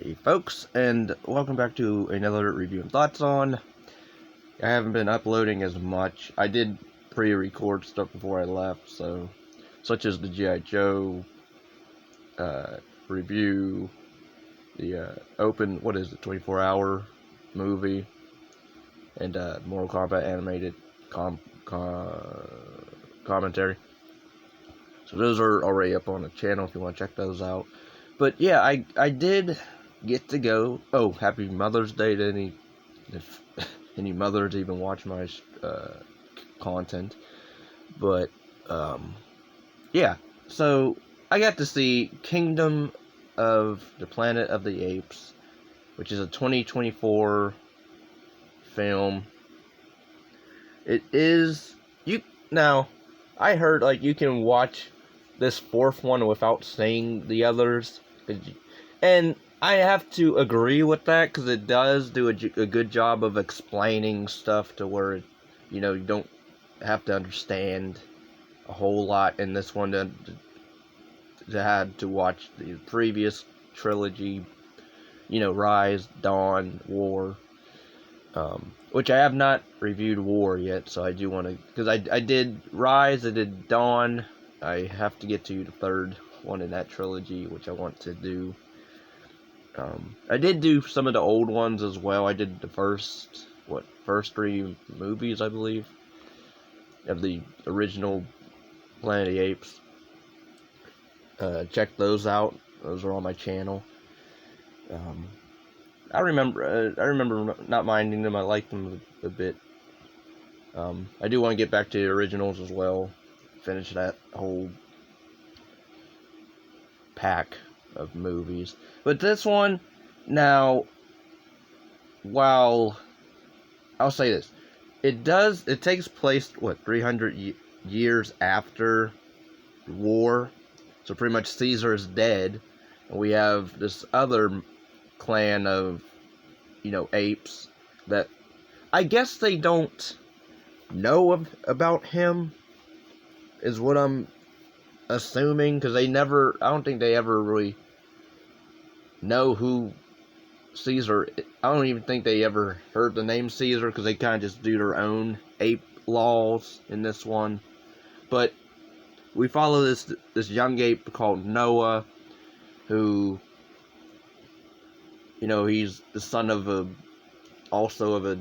Hey folks, and welcome back to another review and thoughts on. I haven't been uploading as much. I did pre-record stuff before I left, such as the G.I. Joe review, the 24-hour movie, and Mortal Kombat animated commentary. So those are already up on the channel if you want to check those out. But yeah, I did get to go. Oh, happy Mother's Day to if any mothers even watch my content. But yeah, so I got to see Kingdom of the Planet of the Apes, which is a 2024 film. It is now. I heard you can watch this fourth one without seeing the others, and I have to agree with that because it does do a good job of explaining stuff to where you don't have to understand a whole lot in this one to had to watch the previous trilogy, Rise, Dawn, War, which I have not reviewed War yet, so I do want to, because I did Rise, I did Dawn. I have to get to the third one in that trilogy, which I want to do. I did do some of the old ones as well. I did the first three movies, I believe, of the original Planet of the Apes. Check those out. Those are on my channel. I remember not minding them. I liked them a bit. I do want to get back to the originals as well. Finish that whole pack of movies. But this one, now, while I'll say this, it takes place 300 years after war. So pretty much Caesar is dead, and we have this other clan of apes that I guess they don't know about him, is what I'm assuming, because I don't think they ever really know who Caesar. I don't even think they ever heard the name Caesar, because they kind of just do their own ape laws in this one. But we follow this young ape called Noah, who he's the son of a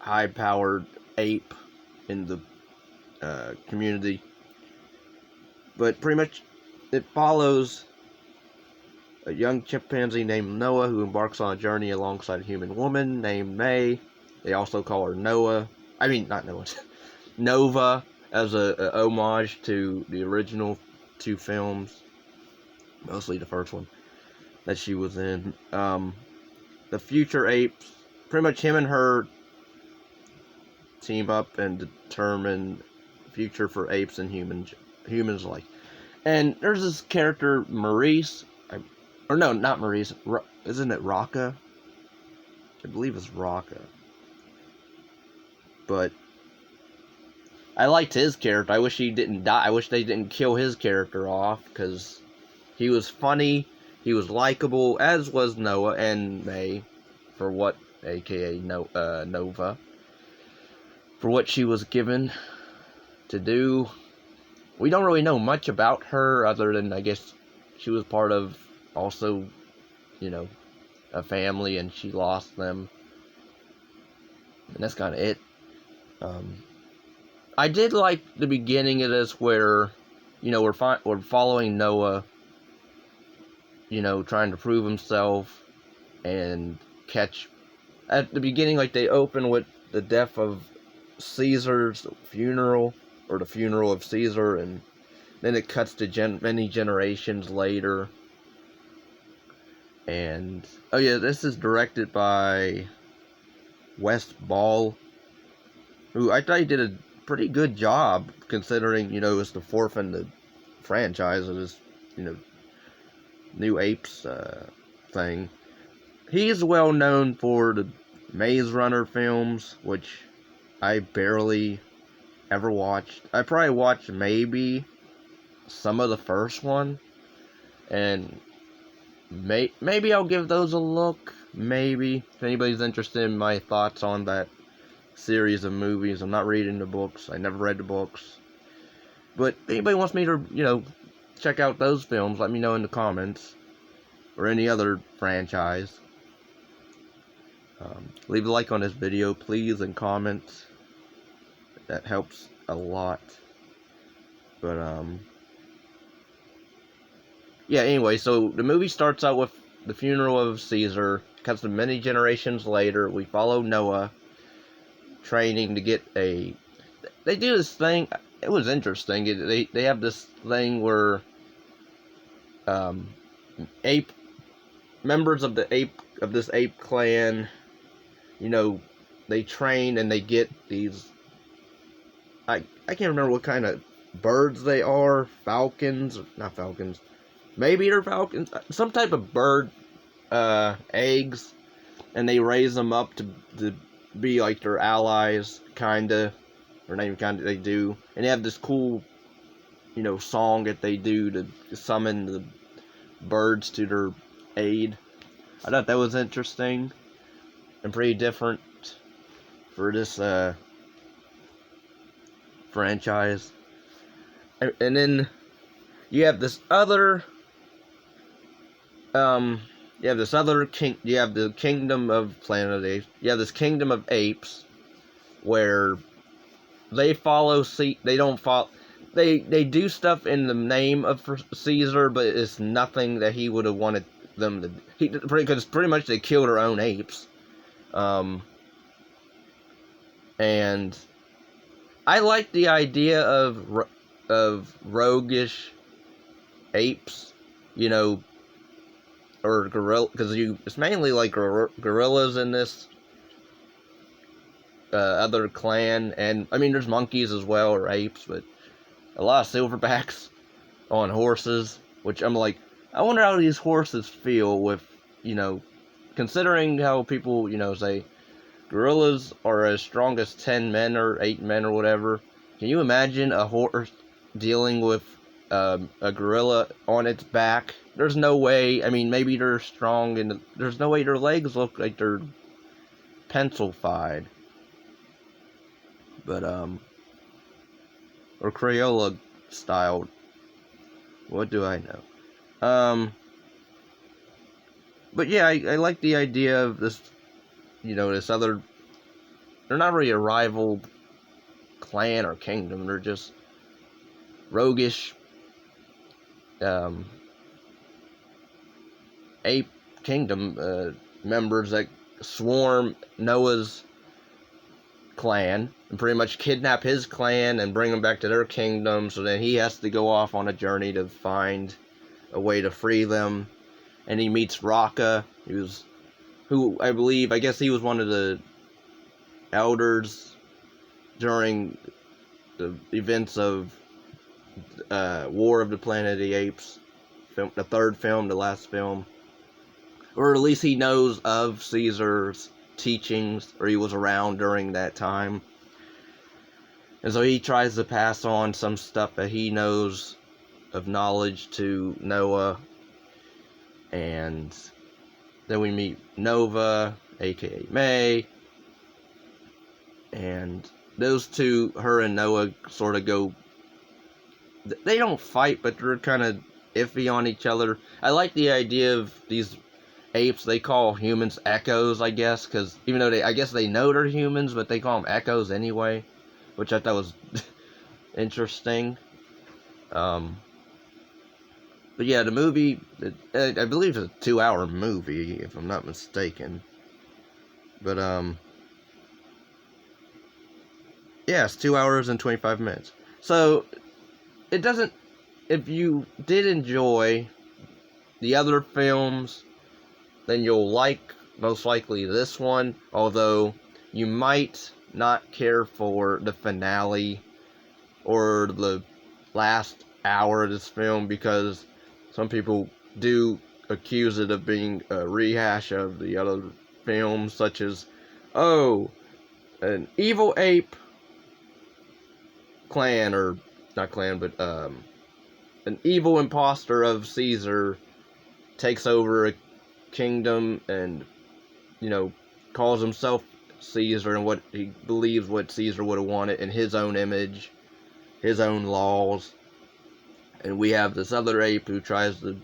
high-powered ape in the community. But pretty much it follows a young chimpanzee named Noah who embarks on a journey alongside a human woman named May. They also call her Noah. I mean, not Noah. Nova, as a homage to the original two films. Mostly the first one that she was in. The future apes, pretty much him and her team up and determine future for apes and humans alike. And there's this character, Maurice, or no, not Maurice, isn't it Rocca? I believe it's Rocca. But I liked his character. I wish he didn't die. I wish they didn't kill his character off, because he was funny, he was likable, as was Noah and May, aka Nova, for what she was given to do. We don't really know much about her, other than I guess she was part of also, a family, and she lost them, and that's kind of it. I did like the beginning of this, where we're following Noah, trying to prove himself and catch. At the beginning, they open with the death of Caesar's funeral, or the funeral of Caesar, and then it cuts to many generations later. And oh yeah, this is directed by Wes Ball, who I thought he did a pretty good job, considering it's the fourth in the franchise of this new Apes thing. He's well known for the Maze Runner films, which I barely ever watched. I probably watched maybe some of the first one, and maybe I'll give those a look. Maybe if anybody's interested in my thoughts on that series of movies. I'm not reading the books. I never read the books. But if anybody wants me to, check out those films, let me know in the comments. Or any other franchise. Leave a like on this video, please, and comment. That helps a lot. But, yeah, anyway, so the movie starts out with the funeral of Caesar. Cuts to many generations later. We follow Noah training to get a... They do this thing. It was interesting. They have this thing where members of this ape clan, they train and they get these... I can't remember what kind of birds they are. Falcons, not falcons. Maybe they're falcons. Some type of bird eggs, and they raise them up to be like their allies, kinda, or not even kinda. They do, and they have this cool, song that they do to summon the birds to their aid. I thought that was interesting and pretty different for this franchise. And then you have this other you have the kingdom of Planet of the Apes. You have this kingdom of apes where they follow they don't follow. They do stuff in the name of Caesar, but it's nothing that he would have wanted them to. Because pretty much they kill their own apes. And I like the idea of roguish apes, or gorilla, because it's mainly like gorillas in this other clan, and I mean there's monkeys as well, or apes, but a lot of silverbacks on horses, which I'm like, I wonder how these horses feel with, considering how people, say gorillas are as strong as 10 men or 8 men or whatever. Can you imagine a horse dealing with a gorilla on its back? There's no way. I mean, maybe they're strong, and there's no way their legs look like they're pencil-fied. But, or Crayola styled. What do I know? But yeah, I like the idea of this, this other... They're not really a rival clan or kingdom. They're just roguish ape kingdom members that swarm Noah's clan and pretty much kidnap his clan and bring them back to their kingdom, so then he has to go off on a journey to find a way to free them. And he meets Raka, who I guess he was one of the elders during the events of War of the Planet of the Apes, the third film, the last film. Or at least he knows of Caesar's teachings, or he was around during that time. And so he tries to pass on some stuff that he knows of knowledge to Noah. And then we meet Nova, aka May. And those two, her and Noah, sort of go... They don't fight, but they're kind of iffy on each other. I like the idea of these apes. They call humans echoes, I guess, because even though I guess they know they're humans, but they call them echoes anyway, which I thought was interesting. But yeah, the movie, I believe it's a 2-hour movie, if I'm not mistaken. But, yeah, it's 2 hours and 25 minutes. So, it doesn't... If you did enjoy the other films, then you'll like, most likely, this one. Although, you might not care for the finale or the last hour of this film, because some people do accuse it of being a rehash of the other films, such as, an evil ape clan, or not clan, but an evil imposter of Caesar takes over a kingdom and, you know, calls himself Caesar and what he believes what Caesar would have wanted in his own image, his own laws. And we have this other ape who tries to,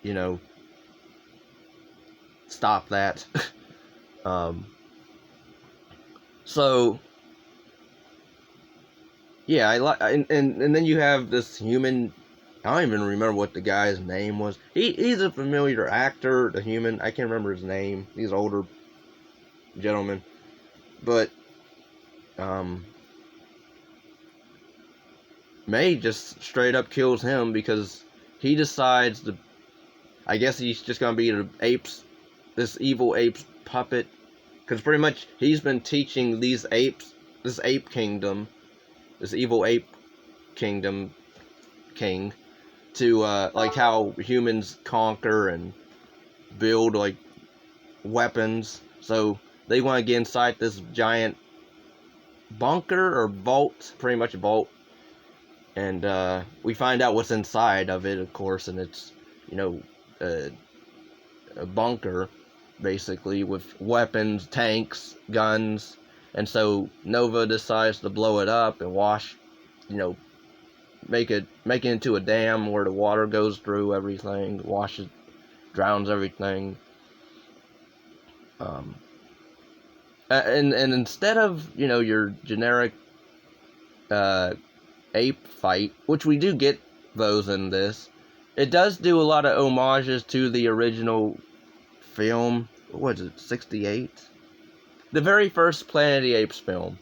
you know, stop that. So yeah, I like, and then you have this human. I don't even remember what the guy's name was. He's a familiar actor, the human. I can't remember his name. He's an older gentleman, but May just straight up kills him because he decides to. I guess he's just gonna be the apes, this evil ape's puppet, because pretty much he's been teaching these apes, this ape kingdom, this evil ape kingdom king, to like how humans conquer and build like weapons. So they want to get inside this giant bunker or vault, pretty much a vault, and we find out what's inside of it, of course, and it's, you know, a bunker basically with weapons, tanks, guns, and so Nova decides to blow it up and wash, you know, make it into a dam where the water goes through everything, washes, drowns everything. And instead of, you know, your generic ape fight, which we do get those in this, it does do a lot of homages to the original film. What was it, 68? The very first Planet of the Apes film.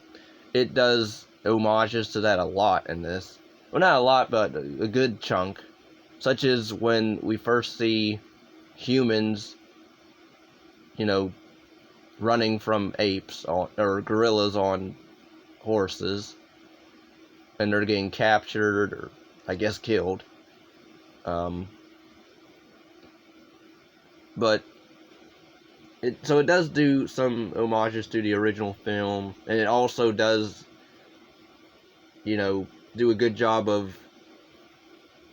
It does homages to that a lot in this. Well, not a lot, but a good chunk. Such as when we first see humans, you know, running from apes, or gorillas on horses, and they're getting captured, or I guess killed. But so it does do some homages to the original film, and it also does, you know, do a good job of,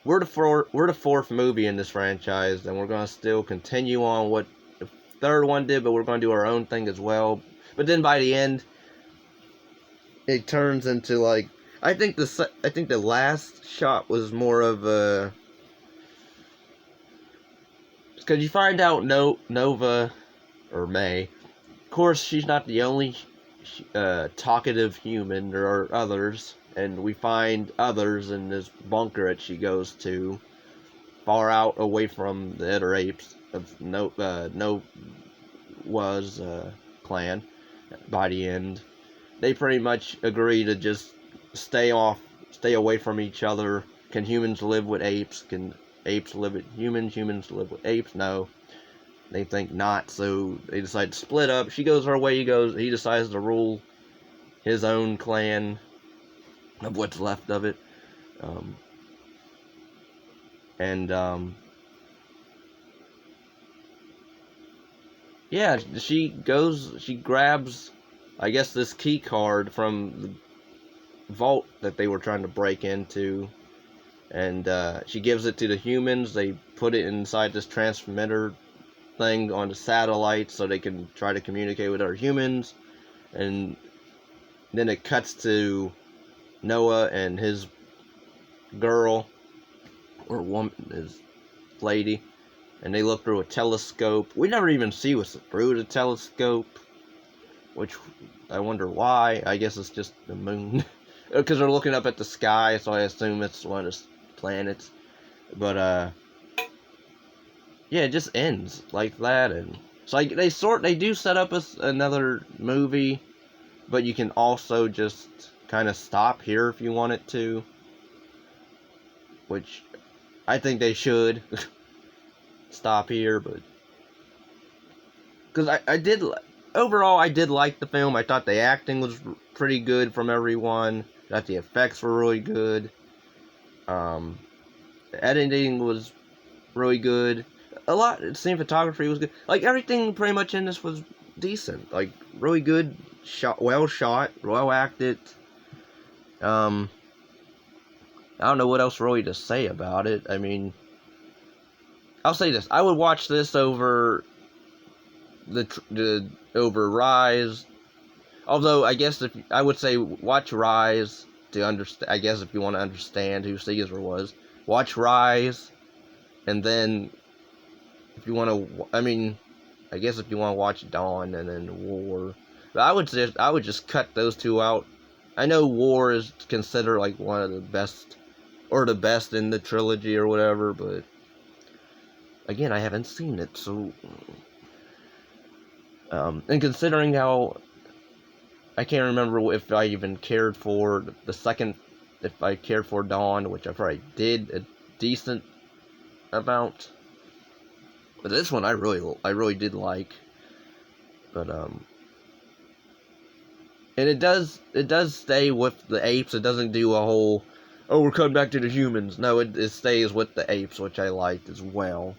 we're the fourth movie in this franchise, and we're gonna still continue on what the third one did, but we're gonna do our own thing as well. But then by the end, it turns into like, I think the last shot was more of a, because you find out Nova, or May, of course she's not the only talkative human. There are others, and we find others in this bunker that she goes to, far out away from the other apes of Nova's clan. By the end, they pretty much agree to just stay away from each other. Can humans live with apes? Can apes live with humans? Humans live with apes? No. They think not, so they decide to split up. She goes her way, he decides to rule his own clan of what's left of it. Yeah, she grabs, I guess, this key card from the vault that they were trying to break into, and she gives it to the humans. They put it inside this transmitter thing on the satellite so they can try to communicate with our humans, and then it cuts to Noah and his girl, or woman, his lady, and they look through a telescope. We never even see what's through the telescope, which I wonder why. I guess it's just the moon, because they're looking up at the sky, so I assume it's one of the planets. But yeah, it just ends like that, and it's like they do set up another movie, but you can also just kind of stop here if you want it to, which I think they should stop here, but because I did overall, I did like the film. I thought the acting was pretty good from everyone. I thought the effects were really good. The editing was really good. A lot, cinematography was good. Like, everything pretty much in this was decent. Like, really good shot, well acted. I don't know what else really to say about it. I mean, I'll say this: I would watch this over over Rise. Although I guess if I would say watch Rise to understand. I guess if you want to understand who Caesar was, watch Rise, and then if you want to, I mean, I guess if you want to watch Dawn and then War, but I would just cut those two out. I know War is considered like one of the best or the best in the trilogy or whatever, but again, I haven't seen it, so and considering how I can't remember if I even cared for the second, if I cared for Dawn, which I probably did a decent amount, but this one I really did like, but and it does stay with the apes. It doesn't do a whole, oh, we're coming back to the humans. No, it stays with the apes, which I liked as well.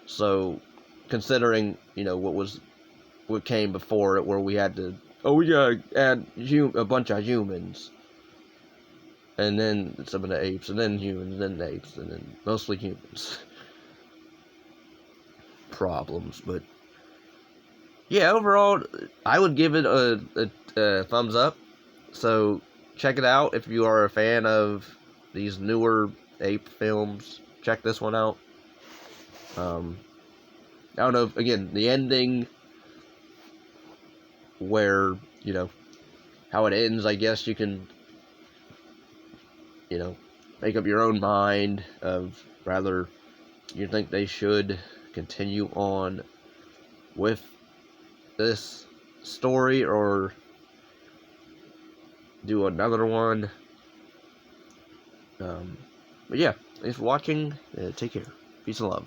So, considering, you know, what came before it, where we had to, oh, we gotta add a bunch of humans, and then some of the apes, and then humans, and then the apes, and then mostly humans. Problems, but yeah, overall, I would give it a thumbs up. So check it out if you are a fan of these newer ape films. Check this one out. I don't know if, again, the ending, where, you know, how it ends, I guess you can, you know, make up your own mind of whether you think they should continue on with this story or do another one. But yeah, thanks for watching. Take care. Peace and love.